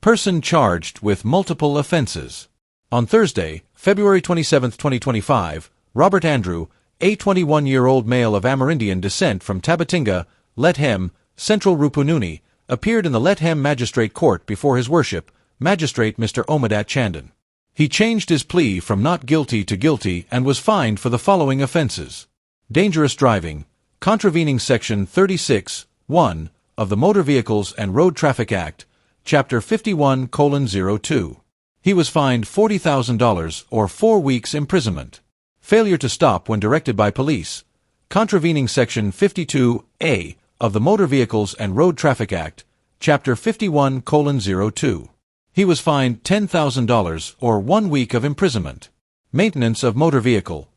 Person charged with multiple offenses. On Thursday, February 27, 2025, Robert Andrew, a 21-year-old male of Amerindian descent from Tabatinga, Lethem, Central Rupununi, appeared in the Lethem Magistrate Court before His Worship, Magistrate Mr. Omadat Chandan. He changed his plea from not guilty to guilty and was fined for the following offenses: dangerous driving, contravening Section 36(1) of the Motor Vehicles and Road Traffic Act, Chapter 51:02. He was fined $40,000 or 4 weeks imprisonment. Failure to stop when directed by police, contravening Section 52(a) of the Motor Vehicles and Road Traffic Act, Chapter 51:02. He was fined $10,000 or 1 week of imprisonment. Maintenance of motor vehicle,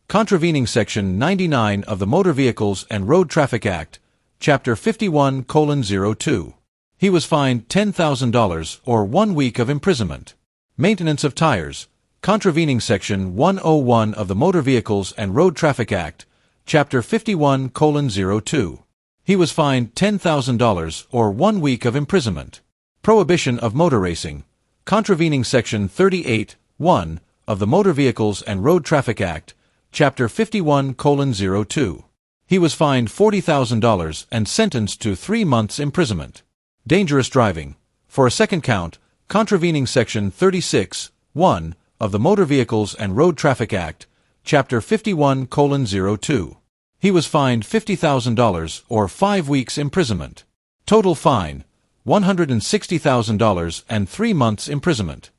contravening Section 99 of the Motor Vehicles and Road Traffic Act, Chapter 51:02. He was fined $10,000 or 1 week of imprisonment. Maintenance of tires, contravening Section 101 of the Motor Vehicles and Road Traffic Act, Chapter 51:02. He was fined $10,000 or 1 week of imprisonment. Prohibition of motor racing, contravening Section 38(1) of the Motor Vehicles and Road Traffic Act, Chapter 51:02. He was fined $40,000 and sentenced to 3 months imprisonment. Dangerous driving, for a second count, contravening Section 36(1) of the Motor Vehicles and Road Traffic Act, Chapter 51:02. He was fined $50,000 or 5 weeks imprisonment. Total fine, $160,000 and 3 months imprisonment.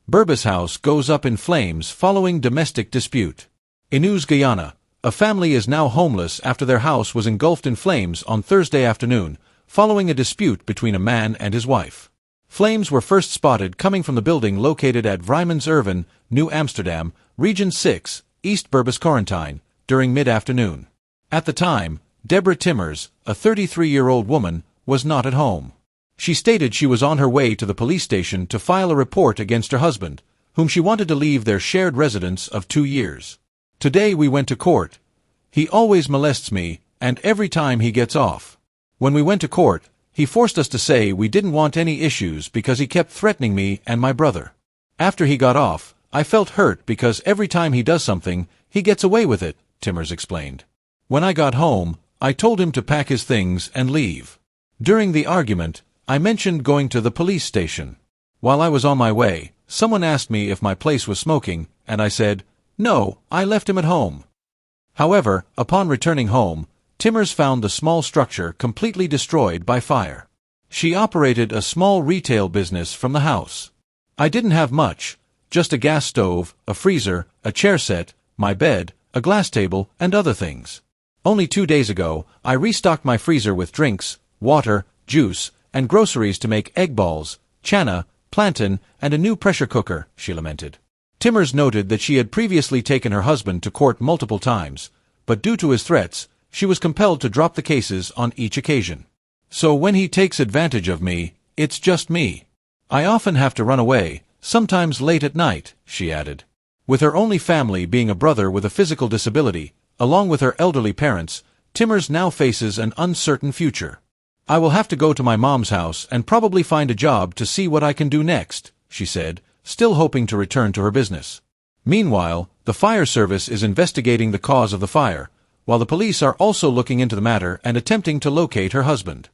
Berbice house goes up in flames following domestic dispute. In Guyana, a family is now homeless after their house was engulfed in flames on Thursday afternoon, following a dispute between a man and his wife. Flames were first spotted coming from the building located at Vrijmans New Amsterdam, Region 6, East Berbice Quarantine, during mid-afternoon. At the time, Deborah Timmers, a 33-year-old woman, was not at home. She stated she was on her way to the police station to file a report against her husband, whom she wanted to leave their shared residence of 2 years. Today we went to court. He always molests me, and every time he gets off. When we went to court, he forced us to say we didn't want any issues because he kept threatening me and my brother. After he got off, I felt hurt because every time he does something, he gets away with it, Timmers explained. When I got home, I told him to pack his things and leave. During the argument, I mentioned going to the police station. While I was on my way, someone asked me if my place was smoking, and I said, "No, I left him at home." However, upon returning home, Timmers found the small structure completely destroyed by fire. She operated a small retail business from the house. I didn't have much, just a gas stove, a freezer, a chair set, my bed, a glass table, and other things. Only 2 days ago, I restocked my freezer with drinks, water, juice, and groceries to make egg balls, chana, plantain, and a new pressure cooker, she lamented. Timmers noted that she had previously taken her husband to court multiple times, but due to his threats, she was compelled to drop the cases on each occasion. So when he takes advantage of me, it's just me. I often have to run away, sometimes late at night, she added. With her only family being a brother with a physical disability, along with her elderly parents, Timmers now faces an uncertain future. I will have to go to my mom's house and probably find a job to see what I can do next, she said, still hoping to return to her business. Meanwhile, the fire service is investigating the cause of the fire, while the police are also looking into the matter and attempting to locate her husband.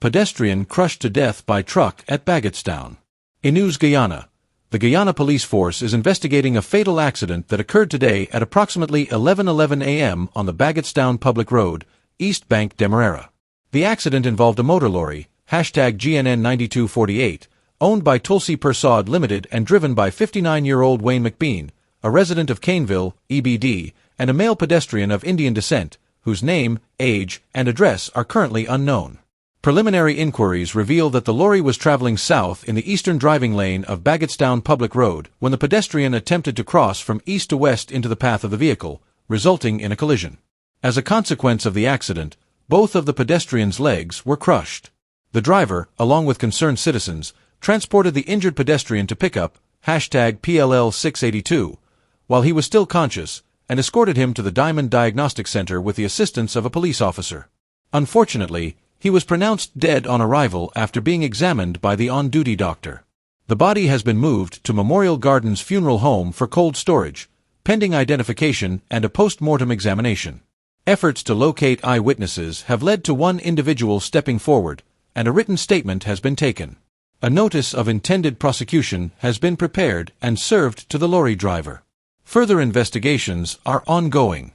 Pedestrian crushed to death by truck at Baggotstown. In Guyana, the Guyana police force is investigating a fatal accident that occurred today at approximately 11:11 a.m. on the Baggotstown Public Road, East Bank Demerara. The accident involved a motor lorry, #GNN 9248, owned by Tulsi Persad Limited and driven by 59-year-old Wayne McBean, a resident of Caneville, EBD, and a male pedestrian of Indian descent, whose name, age, and address are currently unknown. Preliminary inquiries reveal that the lorry was traveling south in the eastern driving lane of Baggotstown Public Road when the pedestrian attempted to cross from east to west into the path of the vehicle, resulting in a collision. As a consequence of the accident, both of the pedestrian's legs were crushed. The driver, along with concerned citizens, transported the injured pedestrian to pickup, #PLL682, while he was still conscious, and escorted him to the Diamond Diagnostic Center with the assistance of a police officer. Unfortunately, he was pronounced dead on arrival after being examined by the on-duty doctor. The body has been moved to Memorial Gardens Funeral Home for cold storage, pending identification and a post-mortem examination. Efforts to locate eyewitnesses have led to one individual stepping forward, and a written statement has been taken. A notice of intended prosecution has been prepared and served to the lorry driver. Further investigations are ongoing.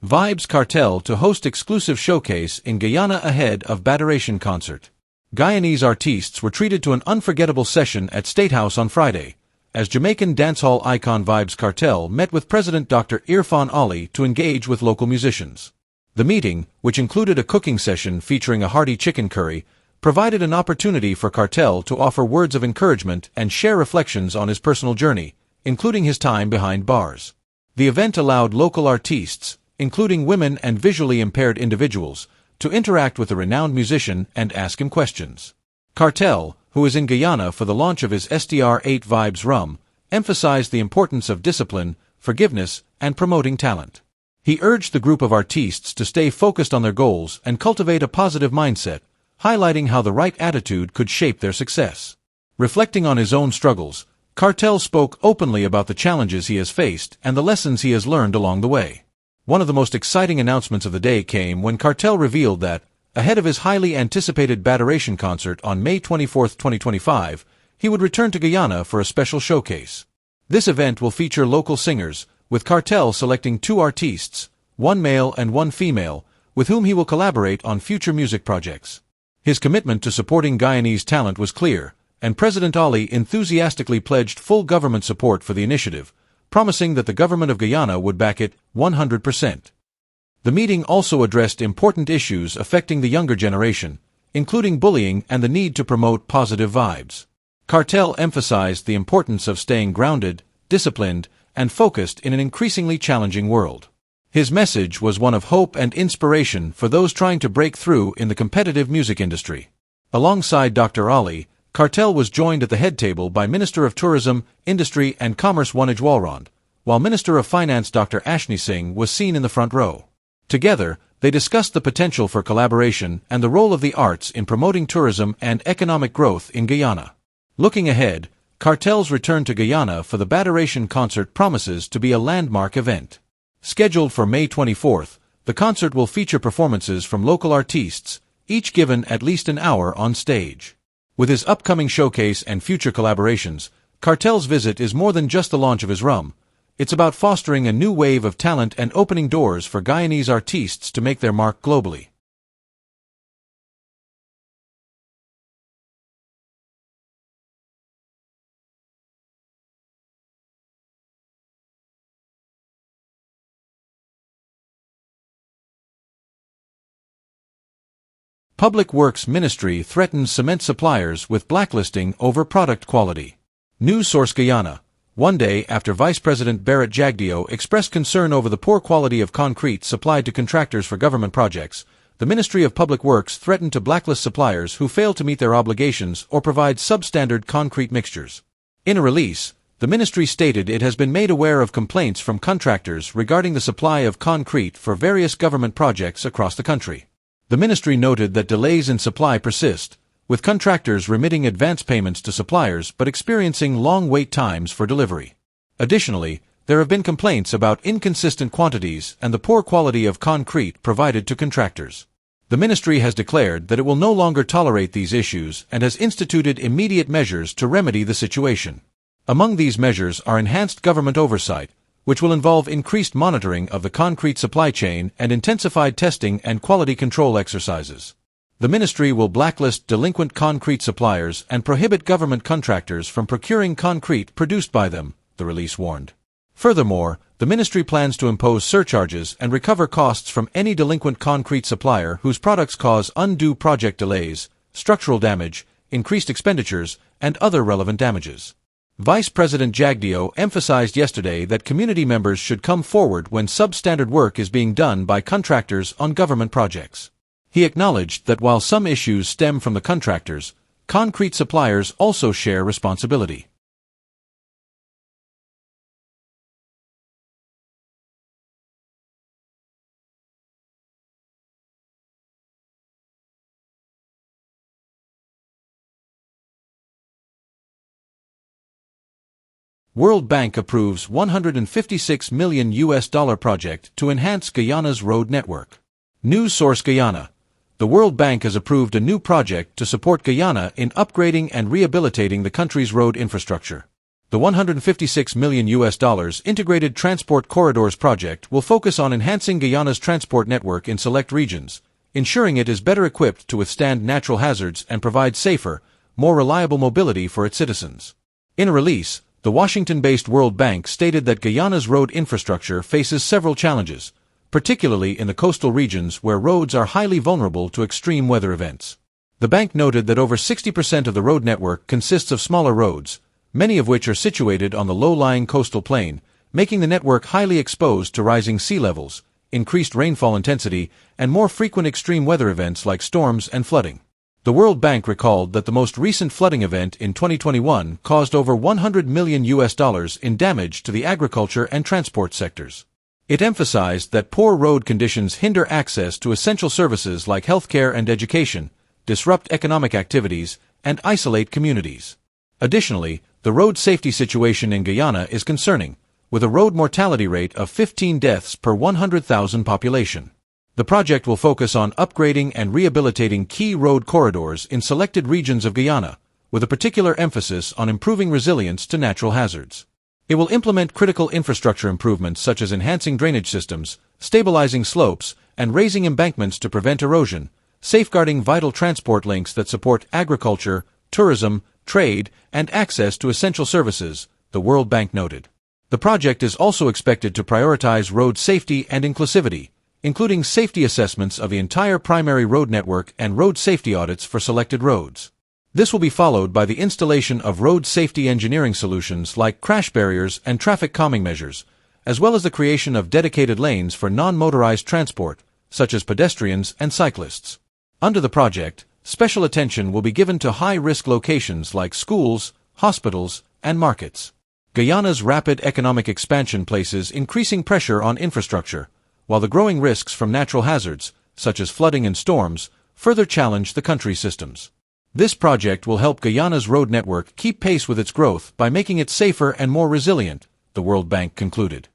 Vybz Kartel to host exclusive showcase in Guyana ahead of Baderation concert. Guyanese artists were treated to an unforgettable session at State House on Friday, as Jamaican dancehall icon Vybz Kartel met with President Dr. Irfan Ali to engage with local musicians. The meeting, which included a cooking session featuring a hearty chicken curry, provided an opportunity for Kartel to offer words of encouragement and share reflections on his personal journey, including his time behind bars. The event allowed local artists, including women and visually impaired individuals, to interact with the renowned musician and ask him questions. Kartel, who is in Guyana for the launch of his SDR8 Vybz rum, emphasized the importance of discipline, forgiveness, and promoting talent. He urged the group of artists to stay focused on their goals and cultivate a positive mindset, highlighting how the right attitude could shape their success. Reflecting on his own struggles, Kartel spoke openly about the challenges he has faced and the lessons he has learned along the way. One of the most exciting announcements of the day came when Kartel revealed that, ahead of his highly anticipated Baderation concert on May 24, 2025, he would return to Guyana for a special showcase. This event will feature local singers, with Kartel selecting 2 artists, one male and one female, with whom he will collaborate on future music projects. His commitment to supporting Guyanese talent was clear, and President Ali enthusiastically pledged full government support for the initiative, promising that the government of Guyana would back it 100%. The meeting also addressed important issues affecting the younger generation, including bullying and the need to promote positive vibes. Kartel emphasized the importance of staying grounded, disciplined, and focused in an increasingly challenging world. His message was one of hope and inspiration for those trying to break through in the competitive music industry. Alongside Dr. Ali, Kartel was joined at the head table by Minister of Tourism, Industry and Commerce Wanij Walrond, while Minister of Finance Dr. Ashni Singh was seen in the front row. Together, they discussed the potential for collaboration and the role of the arts in promoting tourism and economic growth in Guyana. Looking ahead, Kartel's return to Guyana for the Baderation concert promises to be a landmark event. Scheduled for May 24th, the concert will feature performances from local artists, each given at least an hour on stage. With his upcoming showcase and future collaborations, Kartel's visit is more than just the launch of his rum. It's about fostering a new wave of talent and opening doors for Guyanese artists to make their mark globally. Public Works Ministry threatens cement suppliers with blacklisting over product quality. News source Guyana. One day after Vice President Barrett Jagdeo expressed concern over the poor quality of concrete supplied to contractors for government projects, the Ministry of Public Works threatened to blacklist suppliers who fail to meet their obligations or provide substandard concrete mixtures. In a release, the ministry stated it has been made aware of complaints from contractors regarding the supply of concrete for various government projects across the country. The ministry noted that delays in supply persist, with contractors remitting advance payments to suppliers but experiencing long wait times for delivery. Additionally, there have been complaints about inconsistent quantities and the poor quality of concrete provided to contractors. The ministry has declared that it will no longer tolerate these issues and has instituted immediate measures to remedy the situation. Among these measures are enhanced government oversight, which will involve increased monitoring of the concrete supply chain and intensified testing and quality control exercises. The ministry will blacklist delinquent concrete suppliers and prohibit government contractors from procuring concrete produced by them, the release warned. Furthermore, the ministry plans to impose surcharges and recover costs from any delinquent concrete supplier whose products cause undue project delays, structural damage, increased expenditures, and other relevant damages. Vice President Jagdeo emphasized yesterday that community members should come forward when substandard work is being done by contractors on government projects. He acknowledged that while some issues stem from the contractors, concrete suppliers also share responsibility. World Bank approves $156 million project to enhance Guyana's road network. News source Guyana. The World Bank has approved a new project to support Guyana in upgrading and rehabilitating the country's road infrastructure. The $156 million Integrated Transport Corridors project will focus on enhancing Guyana's transport network in select regions, ensuring it is better equipped to withstand natural hazards and provide safer, more reliable mobility for its citizens. In a release, the Washington-based World Bank stated that Guyana's road infrastructure faces several challenges, particularly in the coastal regions where roads are highly vulnerable to extreme weather events. The bank noted that over 60% of the road network consists of smaller roads, many of which are situated on the low-lying coastal plain, making the network highly exposed to rising sea levels, increased rainfall intensity, and more frequent extreme weather events like storms and flooding. The World Bank recalled that the most recent flooding event in 2021 caused over $100 million in damage to the agriculture and transport sectors. It emphasized that poor road conditions hinder access to essential services like healthcare and education, disrupt economic activities, and isolate communities. Additionally, the road safety situation in Guyana is concerning, with a road mortality rate of 15 deaths per 100,000 population. The project will focus on upgrading and rehabilitating key road corridors in selected regions of Guyana, with a particular emphasis on improving resilience to natural hazards. It will implement critical infrastructure improvements such as enhancing drainage systems, stabilizing slopes, and raising embankments to prevent erosion, safeguarding vital transport links that support agriculture, tourism, trade, and access to essential services, the World Bank noted. The project is also expected to prioritize road safety and inclusivity, including safety assessments of the entire primary road network and road safety audits for selected roads. This will be followed by the installation of road safety engineering solutions like crash barriers and traffic calming measures, as well as the creation of dedicated lanes for non-motorized transport, such as pedestrians and cyclists. Under the project, special attention will be given to high-risk locations like schools, hospitals, and markets. Guyana's rapid economic expansion places increasing pressure on infrastructure, while the growing risks from natural hazards, such as flooding and storms, further challenge the country's systems. This project will help Guyana's road network keep pace with its growth by making it safer and more resilient, the World Bank concluded.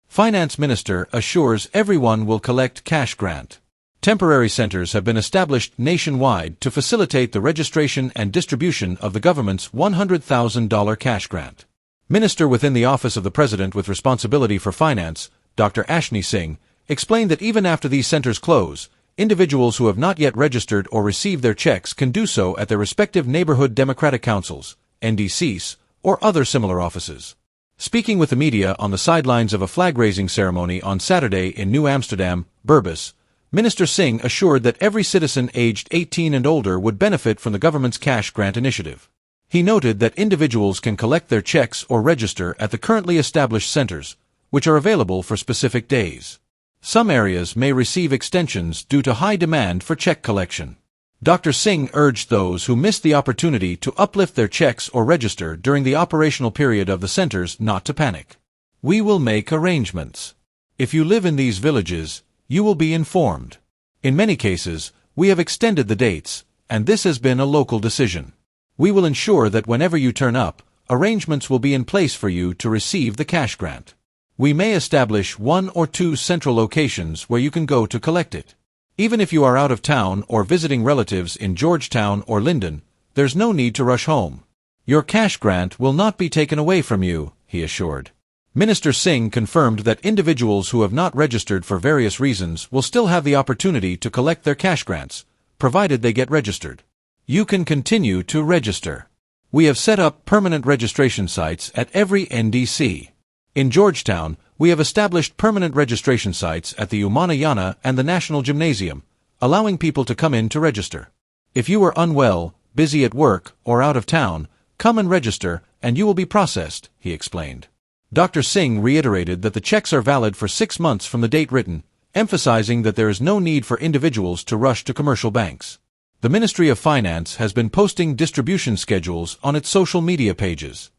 Finance Minister assures everyone will collect cash grant. Temporary centers have been established nationwide to facilitate the registration and distribution of the government's $100,000 cash grant. Minister within the Office of the President with responsibility for finance, Dr. Ashni Singh, explained that even after these centers close, individuals who have not yet registered or received their checks can do so at their respective neighborhood democratic councils, NDCs, or other similar offices. Speaking with the media on the sidelines of a flag-raising ceremony on Saturday in New Amsterdam, Berbice, Minister Singh assured that every citizen aged 18 and older would benefit from the government's cash grant initiative. He noted that individuals can collect their checks or register at the currently established centers, which are available for specific days. Some areas may receive extensions due to high demand for check collection. Dr. Singh urged those who missed the opportunity to uplift their checks or register during the operational period of the centers not to panic. We will make arrangements. If you live in these villages, you will be informed. In many cases, we have extended the dates, and this has been a local decision. We will ensure that whenever you turn up, arrangements will be in place for you to receive the cash grant. We may establish 1 or 2 central locations where you can go to collect it. Even if you are out of town or visiting relatives in Georgetown or Linden, there's no need to rush home. Your cash grant will not be taken away from you, he assured. Minister Singh confirmed that individuals who have not registered for various reasons will still have the opportunity to collect their cash grants, provided they get registered. You can continue to register. We have set up permanent registration sites at every NDC. In Georgetown, we have established permanent registration sites at the Guyana and the National Gymnasium, allowing people to come in to register. If you are unwell, busy at work, or out of town, come and register, and you will be processed, he explained. Dr. Singh reiterated that the checks are valid for 6 months from the date written, emphasizing that there is no need for individuals to rush to commercial banks. The Ministry of Finance has been posting distribution schedules on its social media pages.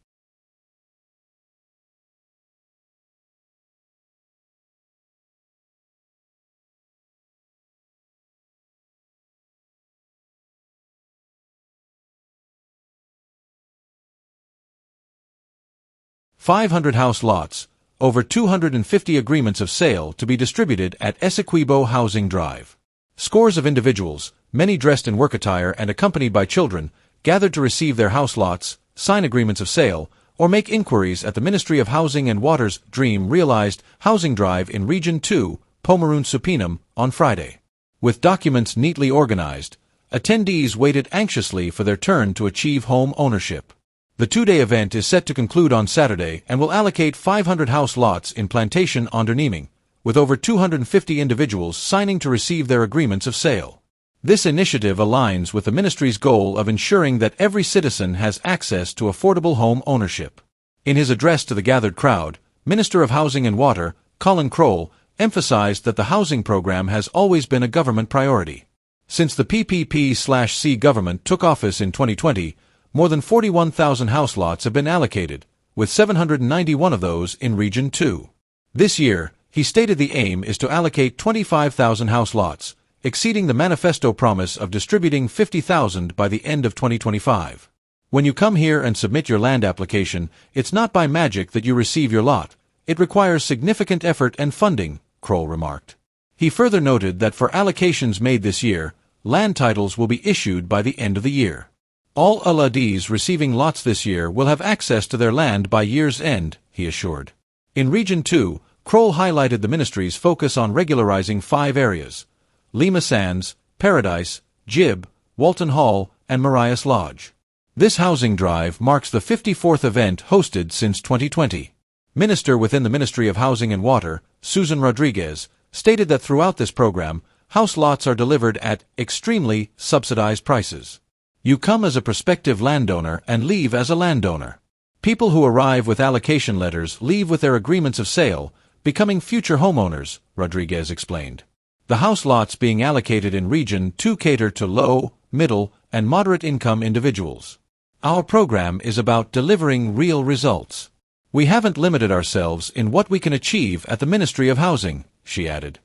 "500 house lots, over 250 agreements of sale to be distributed at Essequibo Housing Drive. Scores of individuals, many dressed in work attire and accompanied by children, gathered to receive their house lots, sign agreements of sale, or make inquiries at the Ministry of Housing and Water's Dream Realized Housing Drive in Region 2, Pomeroon Supinam, on Friday. With documents neatly organized, attendees waited anxiously for their turn to achieve home ownership. The 2-day event is set to conclude on Saturday and will allocate 500 house lots in Plantation Onderneming, with over 250 individuals signing to receive their agreements of sale. This initiative aligns with the ministry's goal of ensuring that every citizen has access to affordable home ownership. In his address to the gathered crowd, Minister of Housing and Water, Colin Crowell, emphasized that the housing program has always been a government priority. Since the PPP/C government took office in 2020, more than 41,000 house lots have been allocated, with 791 of those in Region 2. This year, he stated the aim is to allocate 25,000 house lots, exceeding the manifesto promise of distributing 50,000 by the end of 2025. When you come here and submit your land application, it's not by magic that you receive your lot. It requires significant effort and funding, Kroll remarked. He further noted that for allocations made this year, land titles will be issued by the end of the year. All allodees receiving lots this year will have access to their land by year's end, he assured. In Region 2, Kroll highlighted the ministry's focus on regularizing 5 areas: Lima Sands, Paradise, Jib, Walton Hall, and Marias Lodge. This housing drive marks the 54th event hosted since 2020. Minister within the Ministry of Housing and Water, Susan Rodriguez, stated that throughout this program, house lots are delivered at extremely subsidized prices. You come as a prospective landowner and leave as a landowner. People who arrive with allocation letters leave with their agreements of sale, becoming future homeowners, Rodriguez explained. The house lots being allocated in Region 2 cater to low, middle, and moderate income individuals. Our program is about delivering real results. We haven't limited ourselves in what we can achieve at the Ministry of Housing, she added.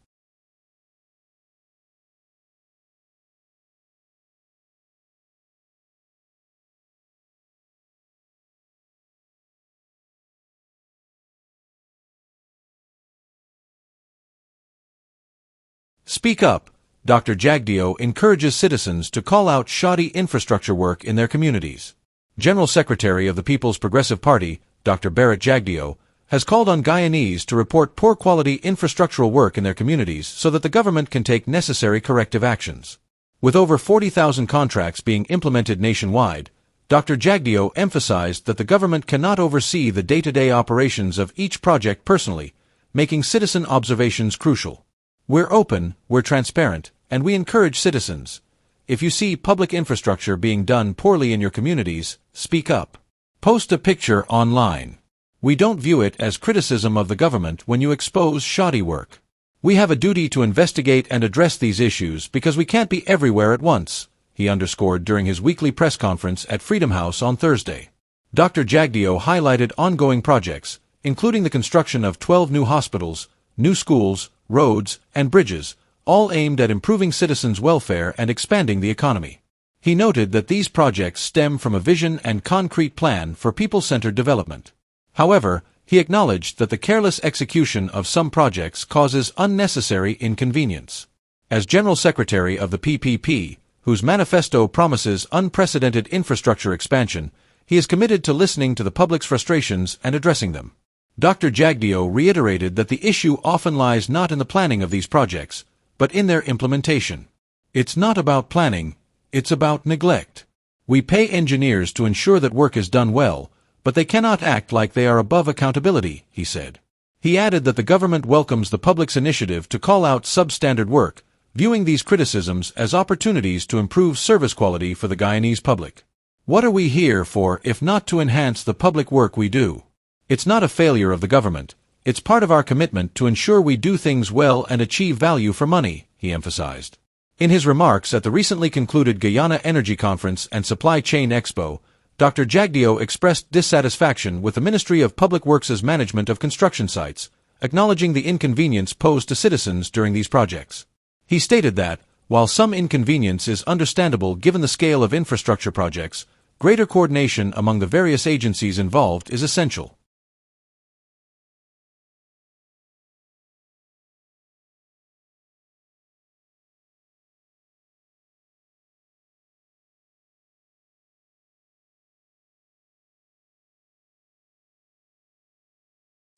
Speak Up. Dr. Jagdeo encourages citizens to call out shoddy infrastructure work in their communities. General Secretary of the People's Progressive Party, Dr. Barrett Jagdeo, has called on Guyanese to report poor quality infrastructural work in their communities so that the government can take necessary corrective actions. With over 40,000 contracts being implemented nationwide, Dr. Jagdeo emphasized that the government cannot oversee the day-to-day operations of each project personally, making citizen observations crucial. We're open, we're transparent, and we encourage citizens. If you see public infrastructure being done poorly in your communities, speak up. Post a picture online. We don't view it as criticism of the government when you expose shoddy work. We have a duty to investigate and address these issues because we can't be everywhere at once, he underscored during his weekly press conference at Freedom House on Thursday. Dr. Jagdeo highlighted ongoing projects, including the construction of 12 new hospitals, new schools, roads, and bridges, all aimed at improving citizens' welfare and expanding the economy. He noted that these projects stem from a vision and concrete plan for people-centered development. However, he acknowledged that the careless execution of some projects causes unnecessary inconvenience. As General Secretary of the PPP, whose manifesto promises unprecedented infrastructure expansion, he is committed to listening to the public's frustrations and addressing them. Dr. Jagdeo reiterated that the issue often lies not in the planning of these projects, but in their implementation. It's not about planning, it's about neglect. We pay engineers to ensure that work is done well, but they cannot act like they are above accountability, he said. He added that the government welcomes the public's initiative to call out substandard work, viewing these criticisms as opportunities to improve service quality for the Guyanese public. What are we here for if not to enhance the public work we do? It's not a failure of the government, it's part of our commitment to ensure we do things well and achieve value for money, he emphasized. In his remarks at the recently concluded Guyana Energy Conference and Supply Chain Expo, Dr. Jagdeo expressed dissatisfaction with the Ministry of Public Works' management of construction sites, acknowledging the inconvenience posed to citizens during these projects. He stated that, while some inconvenience is understandable given the scale of infrastructure projects, greater coordination among the various agencies involved is essential.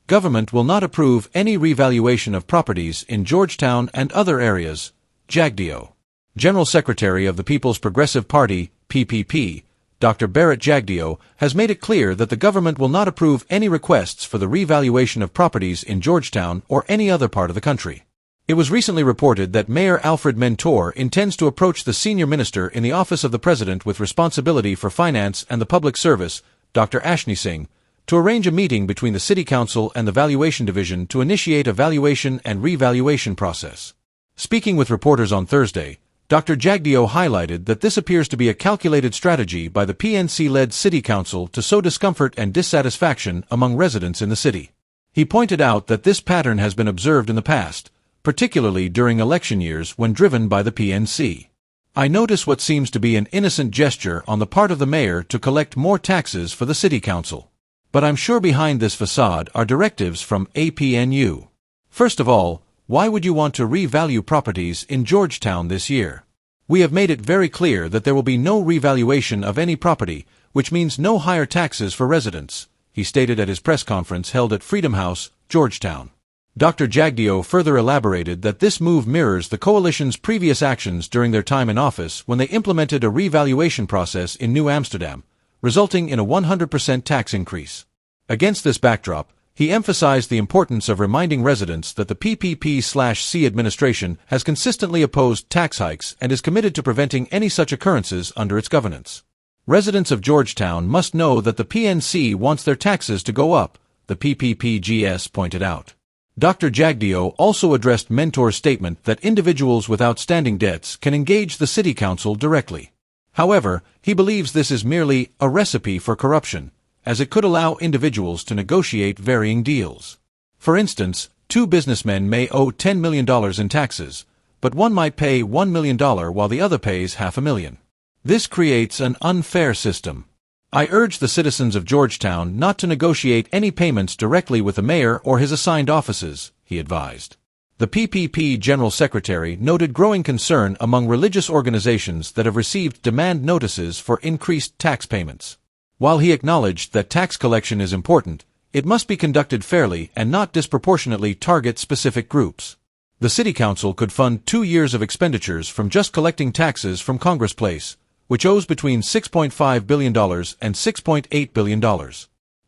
Government will not approve any revaluation of properties in Georgetown and other areas, Jagdeo. General Secretary of the People's Progressive Party, PPP, Dr. Barrett Jagdeo, has made it clear that the government will not approve any requests for the revaluation of properties in Georgetown or any other part of the country. It was recently reported that Mayor Alfred Mentor intends to approach the senior minister in the office of the president with responsibility for finance and the public service, Dr. Ashni Singh, to arrange a meeting between the City Council and the Valuation Division to initiate a valuation and revaluation process. Speaking with reporters on Thursday, Dr. Jagdeo highlighted that this appears to be a calculated strategy by the PNC-led City Council to sow discomfort and dissatisfaction among residents in the city. He pointed out that this pattern has been observed in the past, particularly during election years when driven by the PNC. I notice what seems to be an innocent gesture on the part of the mayor to collect more taxes for the City Council. But I'm sure behind this facade are directives from APNU. First of all, why would you want to revalue properties in Georgetown this year? We have made it very clear that there will be no revaluation of any property, which means no higher taxes for residents, he stated at his press conference held at Freedom House, Georgetown. Dr. Jagdeo further elaborated that this move mirrors the coalition's previous actions during their time in office when they implemented a revaluation process in New Amsterdam, resulting in a 100% tax increase. Against this backdrop, he emphasized the importance of reminding residents that the PPP/C administration has consistently opposed tax hikes and is committed to preventing any such occurrences under its governance. Residents of Georgetown must know that the PNC wants their taxes to go up, the PPPGS pointed out. Dr. Jagdeo also addressed Mentor's statement that individuals with outstanding debts can engage the City Council directly. However, he believes this is merely a recipe for corruption, as it could allow individuals to negotiate varying deals. For instance, two businessmen may owe $10 million in taxes, but one might pay $1 million while the other pays $500,000. This creates an unfair system. I urge the citizens of Georgetown not to negotiate any payments directly with the mayor or his assigned offices, he advised. The PPP General Secretary noted growing concern among religious organizations that have received demand notices for increased tax payments. While he acknowledged that tax collection is important, it must be conducted fairly and not disproportionately target specific groups. The City Council could fund 2 years of expenditures from just collecting taxes from Congress Place, which owes between $6.5 billion and $6.8 billion.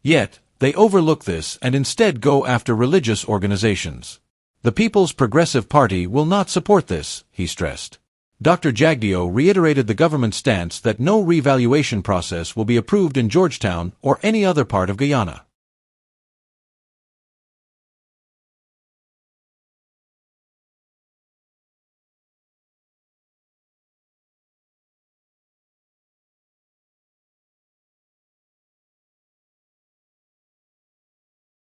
Yet, they overlook this and instead go after religious organizations. The People's Progressive Party will not support this, he stressed. Dr. Jagdeo reiterated the government's stance that no revaluation process will be approved in Georgetown or any other part of Guyana.